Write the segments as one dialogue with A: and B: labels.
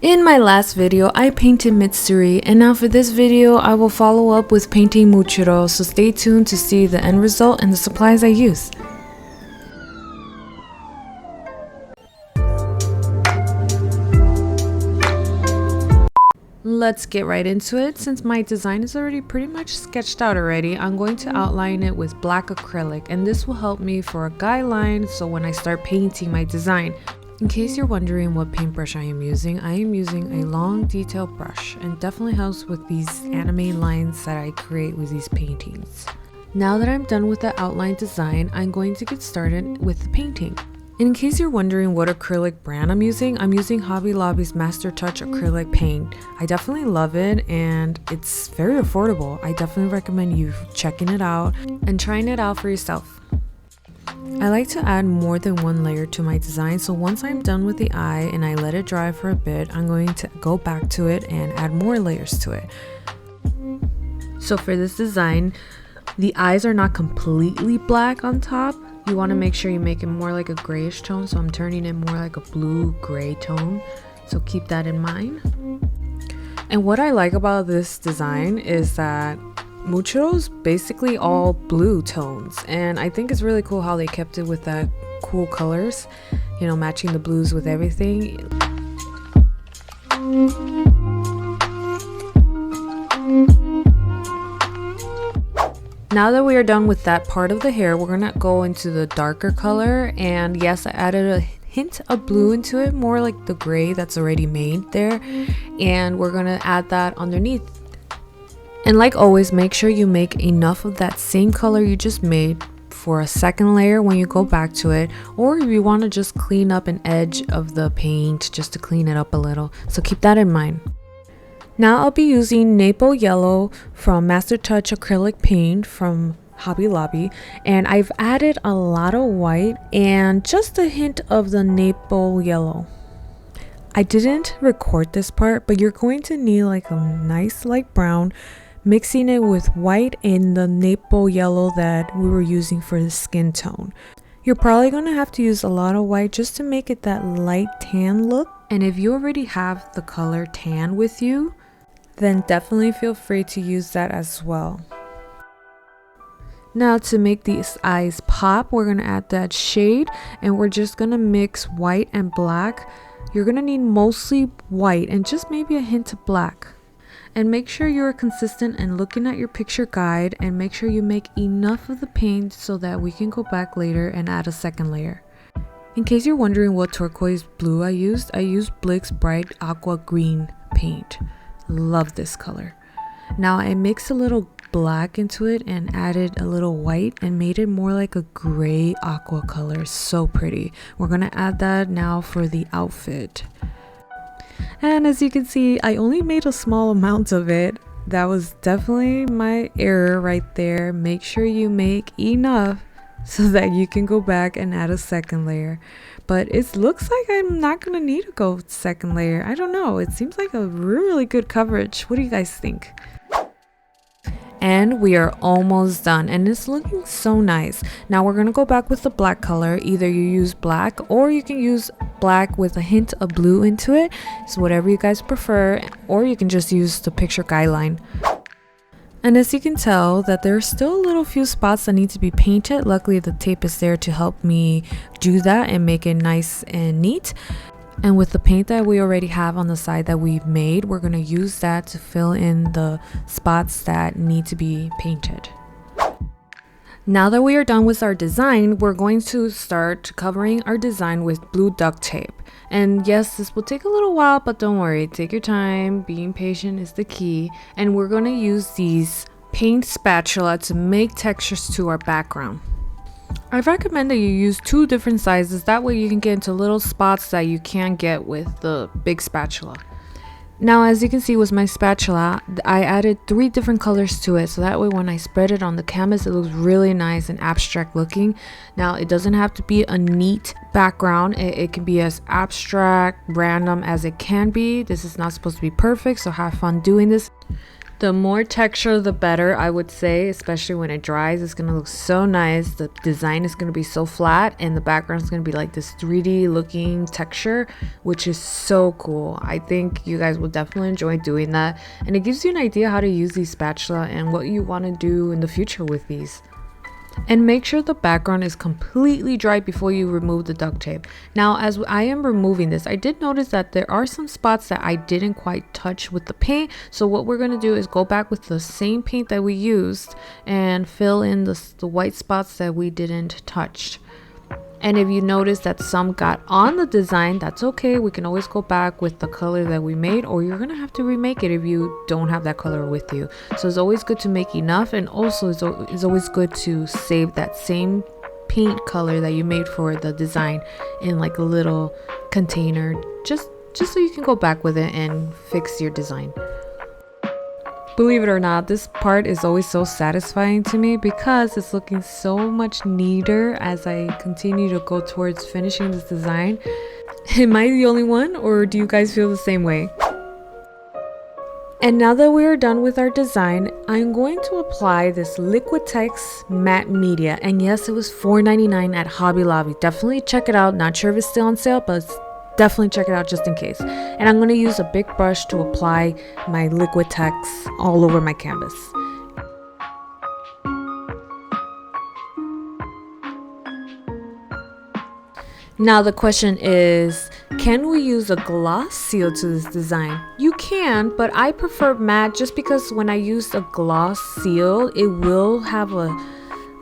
A: In my last video, I painted Mitsuri, and now for this video, I will follow up with painting Muchiro, so stay tuned to see the end result and the supplies I use. Let's get right into it. Since my design is already pretty much sketched out already, I'm going to outline it with black acrylic, and this will help me for a guideline so when I start painting my design. In case you're wondering what paintbrush I am using a long detail brush, and definitely helps with these anime lines that I create with these paintings. Now that I'm done with the outline design, I'm going to get started with the painting. In case you're wondering what acrylic brand I'm using Hobby Lobby's Master Touch acrylic paint. I definitely love it and it's very affordable. I definitely recommend you checking it out and trying it out for yourself. I like to add more than one layer to my design, so once I'm done with the eye and I let it dry for a bit, I'm going to go back to it and add more layers to it. So for this design, the eyes are not completely black on top. You want to make sure you make it more like a grayish tone, so I'm turning it more like a blue-gray tone, so keep that in mind. And what I like about this design is that Muchiro's basically all blue tones, and I think it's really cool how they kept it with that cool colors, you know, matching the blues with everything. Now that we are done with that part of the hair, we're gonna go into the darker color, and yes, I added a hint of blue into it, more like the gray that's already made there, and we're gonna add that underneath. And like always, make sure you make enough of that same color you just made for a second layer when you go back to it, or if you want to just clean up an edge of the paint just to clean it up a little, so keep that in mind. Now I'll be using Maple Yellow from Master Touch acrylic paint from Hobby Lobby, and I've added a lot of white and just a hint of the Maple Yellow. I didn't record this part, but you're going to need like a nice light brown, mixing it with white and the Maple Yellow that we were using for the skin tone. You're probably going to have to use a lot of white just to make it that light tan look, and if you already have the color tan with you, then definitely feel free to use that as well. Now to make these eyes pop, we're going to add that shade, and we're just going to mix white and black. You're going to need mostly white and just maybe a hint of black. And make sure you're consistent and looking at your picture guide, and make sure you make enough of the paint so that we can go back later and add a second layer. In case you're wondering what turquoise blue I used Blick's Bright Aqua Green paint. Love this color. Now I mixed a little black into it and added a little white and made it more like a gray aqua color. So pretty. We're gonna add that now for the outfit. And as you can see, I only made a small amount of it. That was definitely my error right there. Make sure you make enough so that you can go back and add a second layer. But it looks like I'm not gonna need to go second layer. I don't know, it seems like a really good coverage. What do you guys think? And we are almost done, and it's looking so nice. Now we're gonna go back with the black color. Either you use black or you can use black with a hint of blue into it. So whatever you guys prefer, or you can just use the picture guideline. And as you can tell that there are still a little few spots that need to be painted. Luckily the tape is there to help me do that and make it nice and neat. And with the paint that we already have on the side that we've made, we're going to use that to fill in the spots that need to be painted. Now that we are done with our design, we're going to start covering our design with blue duct tape. And yes, this will take a little while, but don't worry, take your time. Being patient is the key. And we're going to use these paint spatula to make textures to our background. I recommend that you use 2 different sizes, that way you can get into little spots that you can't get with the big spatula. Now as you can see with my spatula, I added 3 different colors to it, so that way when I spread it on the canvas it looks really nice and abstract looking. Now it doesn't have to be a neat background, it can be as abstract, random as it can be. This is not supposed to be perfect, so have fun doing this. The more texture, the better, I would say, especially when it dries. It's going to look so nice. The design is going to be so flat, and the background is going to be like this 3D looking texture, which is so cool. I think you guys will definitely enjoy doing that, and it gives you an idea how to use these spatula and what you want to do in the future with these. And make sure the background is completely dry before you remove the duct tape. Now, as I am removing this, I did notice that there are some spots that I didn't quite touch with the paint. So what we're going to do is go back with the same paint that we used and fill in the white spots that we didn't touch. And if you notice that some got on the design, that's okay. We can always go back with the color that we made, or you're gonna have to remake it if you don't have that color with you. So it's always good to make enough, and also it's always good to save that same paint color that you made for the design in like a little container, just so you can go back with it and fix your design. Believe it or not, this part is always so satisfying to me because it's looking so much neater as I continue to go towards finishing this design. Am I the only one, or do you guys feel the same way? And now that we are done with our design, I'm going to apply this Liquitex matte media. And yes, it was $4.99 at Hobby Lobby. Definitely check it out. Not sure if it's still on sale, but definitely check it out just in case. And I'm going to use a big brush to apply my Liquitex all over my canvas. Now the question is, can we use a gloss seal to this design? You can, but I prefer matte just because when I use a gloss seal, it will have a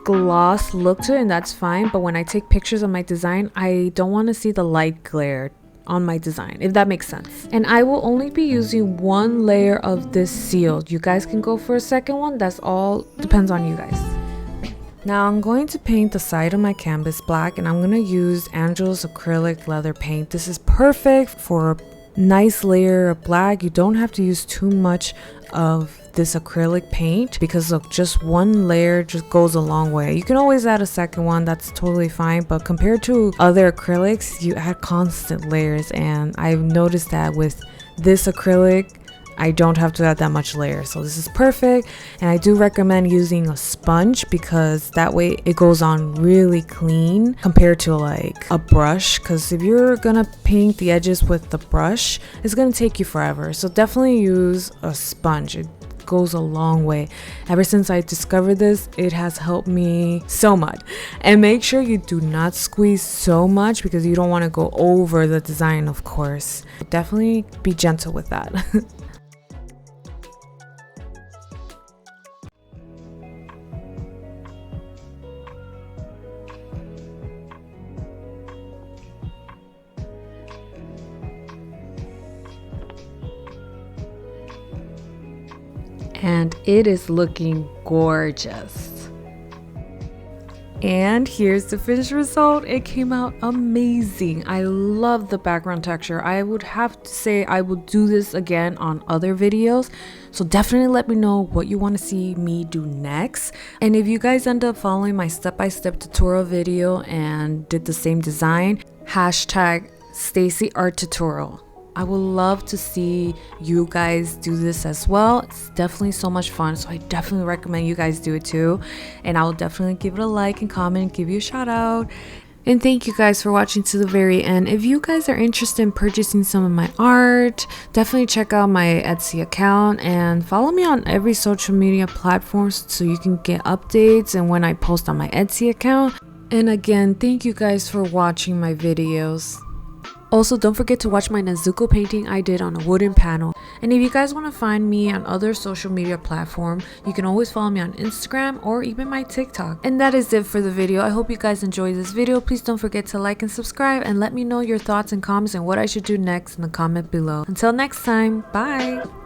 A: gloss look to it, and that's fine. But when I take pictures of my design, I don't want to see the light glare on my design, if that makes sense. And I will only be using one layer of this seal. You guys can go for a second one. That's all, depends on you guys. Now I'm going to paint the side of my canvas black, and I'm going to use Angel's acrylic leather paint. This is perfect for a nice layer of black. You don't have to use too much of this acrylic paint because look, just one layer just goes a long way. You can always add a second one, that's totally fine, but compared to other acrylics, you add constant layers, and I've noticed that with this acrylic I don't have to add that much layer. So this is perfect, and I do recommend using a sponge because that way it goes on really clean compared to like a brush, because if you're gonna paint the edges with the brush, it's gonna take you forever. So definitely use a sponge. It goes a long way. Ever since I discovered this, it has helped me so much. And make sure you do not squeeze so much because you don't want to go over the design, of course. Definitely be gentle with that. And it is looking gorgeous. And here's the finished result. It came out amazing. I love the background texture. I would have to say I will do this again on other videos. So definitely let me know what you want to see me do next. And if you guys end up following my step-by-step tutorial video and did the same design, hashtag Stacy Art Tutorial. I would love to see you guys do this as well. It's definitely so much fun, so I definitely recommend you guys do it too. And I will definitely give it a like and comment, give you a shout out. And thank you guys for watching to the very end. If you guys are interested in purchasing some of my art, definitely check out my Etsy account and follow me on every social media platform so you can get updates and when I post on my Etsy account. And again, thank you guys for watching my videos. Also, don't forget to watch my Nezuko painting I did on a wooden panel. And if you guys want to find me on other social media platforms, you can always follow me on Instagram or even my TikTok. And that is it for the video. I hope you guys enjoyed this video. Please don't forget to like and subscribe, and let me know your thoughts and comments and what I should do next in the comment below. Until next time, bye!